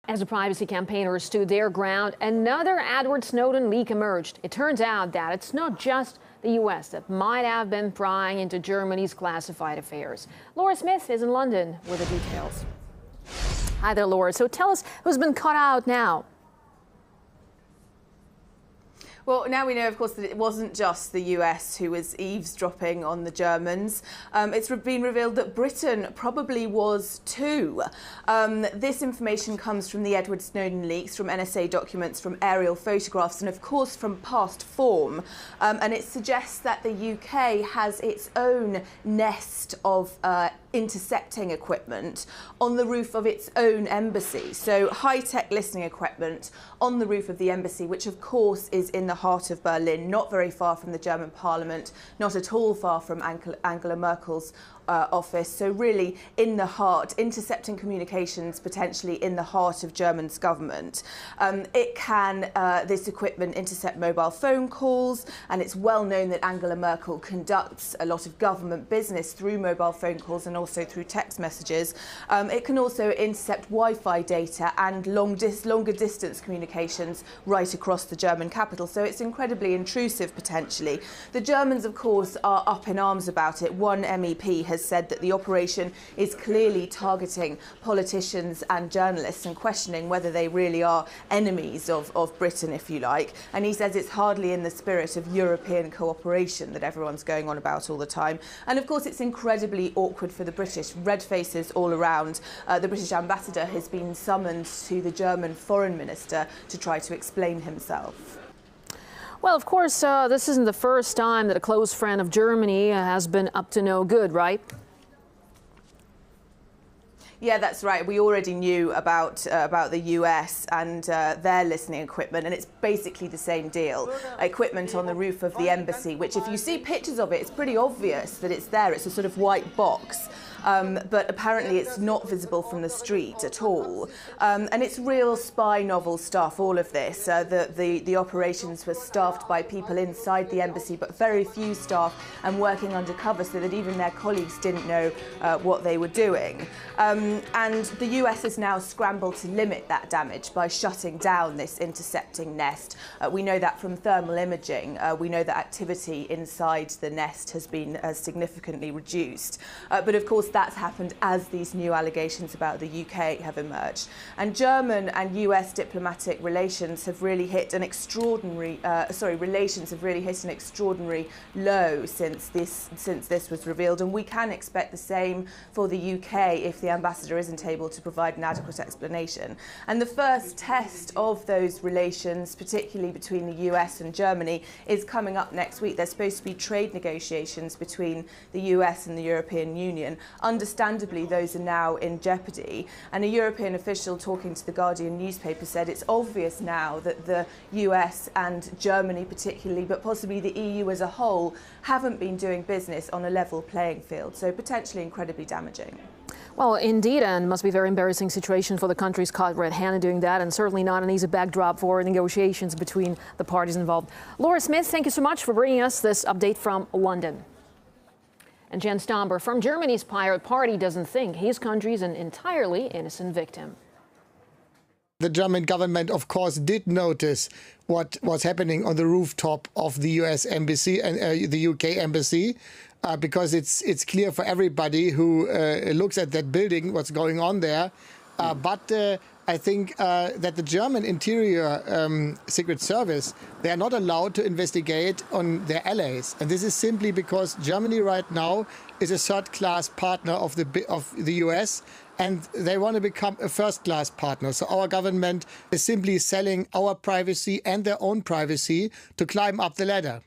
As the privacy campaigners stood their ground, another Edward Snowden leak emerged. It turns out that it's not just the U.S. that might have been prying into Germany's classified affairs. Laura Smith is in London with the details. Hi there, Laura. So tell us who's been caught out now. Well, now we know, of course, that it wasn't just the US who was eavesdropping on the Germans. It's been revealed that Britain probably was too. This information comes from the Edward Snowden leaks, from NSA documents, from aerial photographs, and of course from past form. And it suggests that the UK has its own nest of intercepting equipment on the roof of its own embassy. So high-tech listening equipment on the roof of the embassy, which of course is in the heart of Berlin, not very far from the German parliament, not at all far from Angela Merkel's office. So really in the heart, intercepting communications potentially in the heart of Germany's government. It can, this equipment, intercept mobile phone calls, and it's well known that Angela Merkel conducts a lot of government business through mobile phone calls and also through text messages. It can also intercept Wi-Fi data and longer distance communications right across the German capital. So it's incredibly intrusive potentially. The Germans, of course, are up in arms about it. One MEP has said that the operation is clearly targeting politicians and journalists and questioning whether they really are enemies of Britain, if you like. And he says it's hardly in the spirit of European cooperation that everyone's going on about all the time. And of course, it's incredibly awkward for the British. Red faces all around. The British ambassador has been summoned to the German foreign minister to try to explain himself. Well, of course, this isn't the first time that a close friend of Germany has been up to no good, right? Yeah, that's right. We already knew about the US and their listening equipment, and it's basically the same deal. Equipment on the roof of the embassy, which if you see pictures of it, it's pretty obvious that it's there. It's a sort of white box. But apparently it's not visible from the street at all. And it's real spy novel stuff, all of this. The operations were staffed by people inside the embassy, but very few staff, and working undercover so that even their colleagues didn't know what they were doing. And the US has now scrambled to limit that damage by shutting down this intercepting nest. We know that from thermal imaging. We know that activity inside the nest has been significantly reduced. But of course, that's happened as these new allegations about the UK have emerged. And German and US diplomatic relations have really hit an extraordinary, relations have really hit an extraordinary low since this was revealed. And we can expect the same for the UK if the ambassador isn't able to provide an adequate explanation. And the first test of those relations, particularly between the US and Germany, is coming up next week. There's supposed to be trade negotiations between the US and the European Union. Understandably, those are now in jeopardy. And a European official talking to the Guardian newspaper said it's obvious now that the US and Germany particularly, but possibly the EU as a whole, haven't been doing business on a level playing field. So potentially incredibly damaging. Well, indeed, and must be a very embarrassing situation for the countries caught red-handed doing that, and certainly not an easy backdrop for negotiations between the parties involved. Laura Smith, thank you so much for bringing us this update from London. And Jen Stomber from Germany's Pirate Party doesn't think his country's an entirely innocent victim. The German government, of course, did notice what was happening on the rooftop of the US embassy and the UK embassy, because it's clear for everybody who looks at that building what's going on there. But I think that the German Interior Secret Service, they are not allowed to investigate on their allies. And this is simply because Germany right now is a third-class partner of the US, and they want to become a first-class partner. So our government is simply selling our privacy and their own privacy to climb up the ladder.